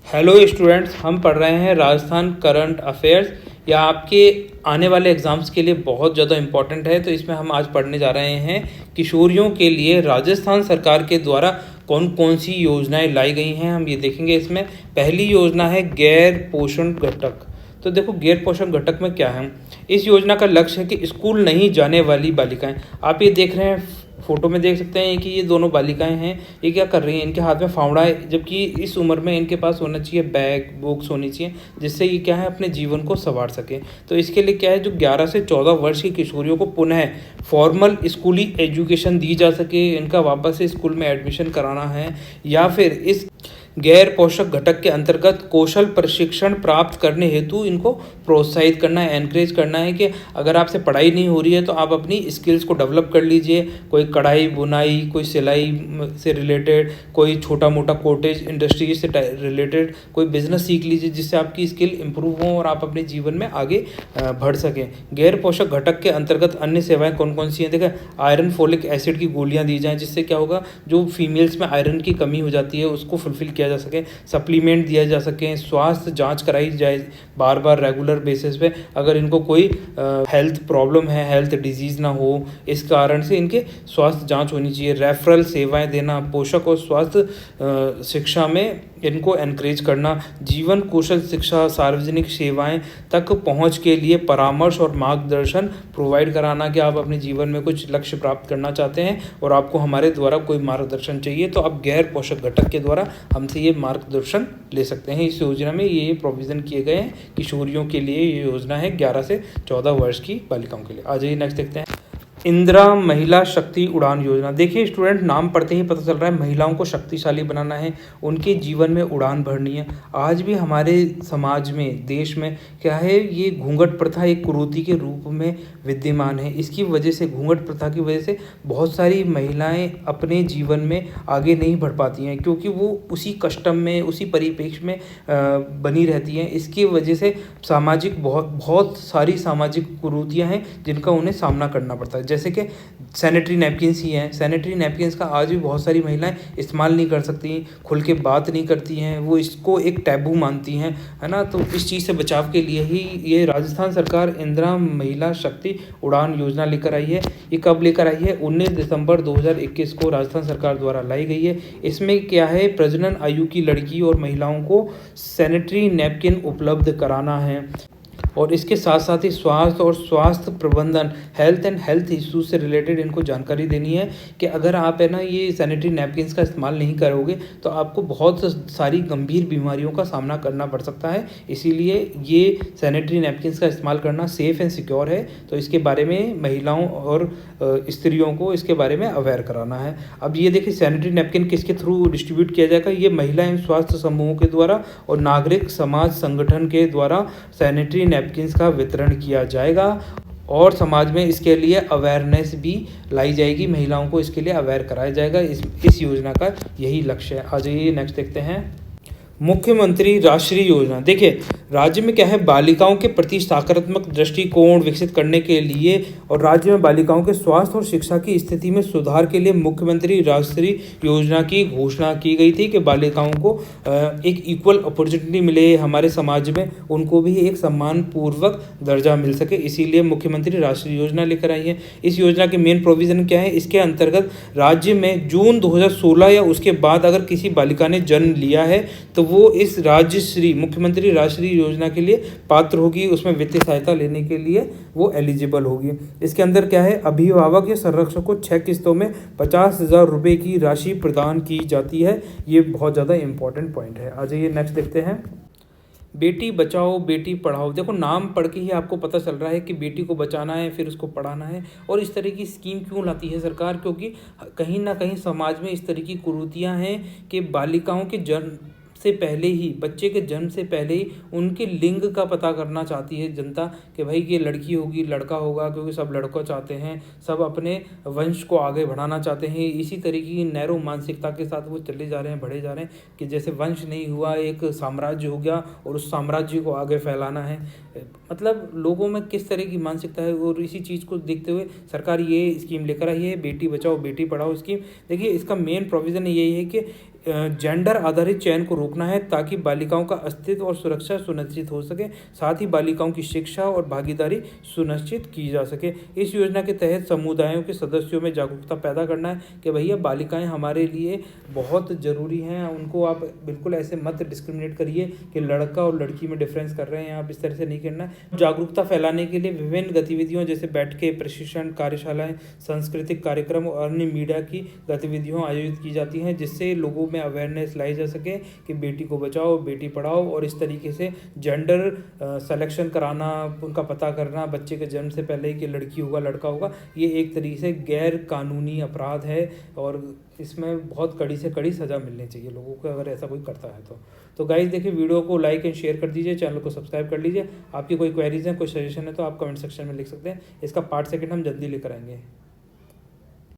Hello students, हम पढ़ रहे हैं राजस्थान करंट अफेयर्स। यह आपके आने वाले एग्जाम्स के लिए बहुत ज़्यादा इम्पोर्टेंट है। तो इसमें हम आज पढ़ने जा रहे हैं किशोरियों के लिए राजस्थान सरकार के द्वारा कौन कौन सी योजनाएं लाई गई हैं, हम ये देखेंगे। इसमें पहली योजना है गैर पोषण घटक। तो देखो, गैर पोषण घटक में क्या है। इस योजना का लक्ष्य है कि स्कूल नहीं जाने वाली बालिकाएं, आप ये देख रहे हैं फोटो में, देख सकते हैं कि ये दोनों बालिकाएं हैं। ये क्या कर रही हैं, इनके हाथ में फावड़ा है, जबकि इस उम्र में इनके पास होना चाहिए बैग, बुक्स होनी चाहिए, जिससे ये क्या है अपने जीवन को संवार सके। तो इसके लिए क्या है, जो 11 से 14 वर्ष की किशोरियों को पुनः फॉर्मल स्कूली एजुकेशन दी जा सके, इनका वापस से स्कूल में एडमिशन कराना है, या फिर इस गैर पोषक घटक के अंतर्गत कौशल प्रशिक्षण प्राप्त करने हेतु इनको प्रोत्साहित करना है, एनकरेज करना है कि अगर आपसे पढ़ाई नहीं हो रही है तो आप अपनी स्किल्स को डेवलप कर लीजिए। कोई कढ़ाई बुनाई, कोई सिलाई से रिलेटेड, कोई छोटा मोटा कॉटेज इंडस्ट्री से रिलेटेड कोई बिजनेस सीख लीजिए, जिससे आपकी स्किल इंप्रूव हो और आप अपने जीवन में आगे बढ़ सकें। गैर पोषक घटक के अंतर्गत अन्य सेवाएं कौन कौन सी हैं, देखिए आयरन फोलिक एसिड की गोलियां दी जाएँ, जिससे क्या होगा, जो फीमेल्स में आयरन की कमी हो जाती है उसको फुलफिल किया जा सके। सप्लीमेंट दिया जा सके, स्वास्थ्य जांच कराई जाए बार बार रेगुलर बेसिस पे, अगर इनको कोई हेल्थ प्रॉब्लम है, हेल्थ डिजीज़ ना हो, इस कारण से इनके स्वास्थ्य जांच होनी चाहिए। रेफरल सेवाएं देना, पोषक और स्वास्थ्य शिक्षा में इनको एनकरेज करना, जीवन कौशल शिक्षा, सार्वजनिक सेवाएं तक पहुंच के लिए परामर्श और मार्गदर्शन प्रोवाइड कराना कि आप अपने जीवन में कुछ लक्ष्य प्राप्त करना चाहते हैं और आपको हमारे द्वारा कोई मार्गदर्शन चाहिए, तो आप गैर पोषक घटक के द्वारा हमसे ये मार्गदर्शन ले सकते हैं। इस योजना में ये प्रोविज़न किए गए हैं किशोरियों के लिए। ये योजना है 11 से 14 वर्ष की बालिकाओं के लिए। आ जाइए नेक्स्ट देखते हैं, इंदिरा महिला शक्ति उड़ान योजना। देखिए स्टूडेंट, नाम पढ़ते ही पता चल रहा है महिलाओं को शक्तिशाली बनाना है, उनके जीवन में उड़ान भरनी है। आज भी हमारे समाज में, देश में क्या है, ये घूंघट प्रथा एक कुरीति के रूप में विद्यमान है। इसकी वजह से, घूंघट प्रथा की वजह से बहुत सारी महिलाएं अपने जीवन में आगे नहीं बढ़ पाती हैं, क्योंकि वो उसी कस्टम में, उसी परिप्रेक्ष्य में बनी रहती हैं। इसकी वजह से सामाजिक बहुत सारी सामाजिक कुरीतियाँ हैं जिनका उन्हें सामना करना पड़ता है। जैसे कि सैनिटरी नैपकिन्स ही हैं। सैनिटरी नैपकिन्स का आज भी बहुत सारी महिलाएं इस्तेमाल नहीं कर सकती, खुल के बात नहीं करती हैं, वो इसको एक टैबू मानती हैं, है ना। तो इस चीज़ से बचाव के लिए ही ये राजस्थान सरकार इंदिरा महिला शक्ति उड़ान योजना लेकर आई है। ये कब लेकर आई है, 19 दिसंबर 2021 को राजस्थान सरकार द्वारा लाई गई है। इसमें क्या है, प्रजनन आयु की लड़की और महिलाओं को सैनिटरी नैपकिन उपलब्ध कराना है, और इसके साथ साथ ही स्वास्थ्य और स्वास्थ्य प्रबंधन, हेल्थ इश्यूज से रिलेटेड इनको जानकारी देनी है कि अगर आप, है ना, ये सैनिटरी नैपकिन्स का इस्तेमाल नहीं करोगे तो आपको बहुत सारी गंभीर बीमारियों का सामना करना पड़ सकता है। इसीलिए ये सैनिटरी नैपकिन्स का इस्तेमाल करना सेफ़ एंड सिक्योर है। तो इसके बारे में महिलाओं और स्त्रियों को इसके बारे में अवेयर कराना है। अब ये देखिए, सैनिटरी नैपकिन किसके थ्रू डिस्ट्रीब्यूट किया जाएगा, ये महिला एवं स्वास्थ्य समूहों के द्वारा और नागरिक समाज संगठन के द्वारा सैनिटरी नैपकिन्स का वितरण किया जाएगा, और समाज में इसके लिए अवेयरनेस भी लाई जाएगी, महिलाओं को इसके लिए अवेयर कराया जाएगा। इस योजना का यही लक्ष्य है। आ जाइए नेक्स्ट देखते हैं, मुख्यमंत्री राष्ट्रीय योजना। देखिए, राज्य में क्या है, बालिकाओं के प्रति सकारात्मक दृष्टिकोण विकसित करने के लिए और राज्य में बालिकाओं के स्वास्थ्य और शिक्षा की स्थिति में सुधार के लिए मुख्यमंत्री राष्ट्रीय योजना की घोषणा की गई थी कि बालिकाओं को एक इक्वल अपॉर्चुनिटी मिले, हमारे समाज में उनको भी एक सम्मानपूर्वक दर्जा मिल सके। इसीलिए मुख्यमंत्री राष्ट्रीय योजना लेकर आई है। इस योजना के मेन प्रोविज़न क्या है, इसके अंतर्गत राज्य में जून 2016 या उसके बाद अगर किसी बालिका ने जन्म लिया है तो वो इस मुख्यमंत्री राष्ट्रीय योजना के लिए पात्र होगी, उसमें वित्तीय सहायता लेने के लिए वो एलिजिबल होगी। इसके अंदर क्या है, अभिभावक या संरक्षक को 6 किस्तों में 50,000 रुपये की राशि प्रदान की जाती है। ये बहुत ज़्यादा इंपॉर्टेंट पॉइंट है। आ जाइए नेक्स्ट देखते हैं, बेटी बचाओ बेटी पढ़ाओ। देखो, नाम पढ़ के ही आपको पता चल रहा है कि बेटी को बचाना है, फिर उसको पढ़ाना है। और इस तरह की स्कीम क्यों लाती है सरकार, क्योंकि कहीं ना कहीं समाज में इस तरह की कुरीतियाँ हैं कि बालिकाओं के जन्म से पहले ही, बच्चे के जन्म से पहले ही उनके लिंग का पता करना चाहती है जनता कि भाई ये लड़की होगी, लड़का होगा, क्योंकि सब लड़का चाहते हैं, सब अपने वंश को आगे बढ़ाना चाहते हैं। इसी तरीके की नैरो मानसिकता के साथ वो चले जा रहे हैं, बढ़े जा रहे हैं कि जैसे वंश नहीं हुआ, एक साम्राज्य हो गया और उस साम्राज्य को आगे फैलाना है। मतलब लोगों में किस तरह की मानसिकता है, और इसी चीज़ को देखते हुए सरकार ये स्कीम लेकर आई है, बेटी बचाओ बेटी पढ़ाओ स्कीम। देखिए, इसका मेन प्रोविज़न यही है कि जेंडर आधारित चयन को रोकना है ताकि बालिकाओं का अस्तित्व और सुरक्षा सुनिश्चित हो सके, साथ ही बालिकाओं की शिक्षा और भागीदारी सुनिश्चित की जा सके। इस योजना के तहत समुदायों के सदस्यों में जागरूकता पैदा करना है कि भैया बालिकाएं हमारे लिए बहुत ज़रूरी हैं, उनको आप बिल्कुल ऐसे मत डिस्क्रिमिनेट करिए कि लड़का और लड़की में डिफरेंस कर रहे हैं, आप इस तरह से नहीं करना है। जागरूकता फैलाने के लिए विभिन्न गतिविधियों जैसे बैठकें, प्रशिक्षण, कार्यशालाएँ, सांस्कृतिक कार्यक्रम और अन्य मीडिया की गतिविधियों आयोजित की जाती हैं, जिससे लोगों में अवेयरनेस लाई जा सके कि बेटी को बचाओ बेटी पढ़ाओ। और इस तरीके से जेंडर सिलेक्शन कराना, उनका पता करना बच्चे के जन्म से पहले कि लड़की होगा लड़का होगा, ये एक तरीके से गैर कानूनी अपराध है और इसमें बहुत कड़ी से कड़ी सज़ा मिलनी चाहिए लोगों को अगर ऐसा कोई करता है तो गाइस देखिए, वीडियो को लाइक एंड शेयर कर दीजिए, चैनल को सब्सक्राइब कर लीजिए। आपकी कोई क्वेरीज हैं, कोई सजेशन है तो आप कमेंट सेक्शन में लिख सकते हैं। इसका पार्ट 2 हम जल्दी लेकर आएंगे।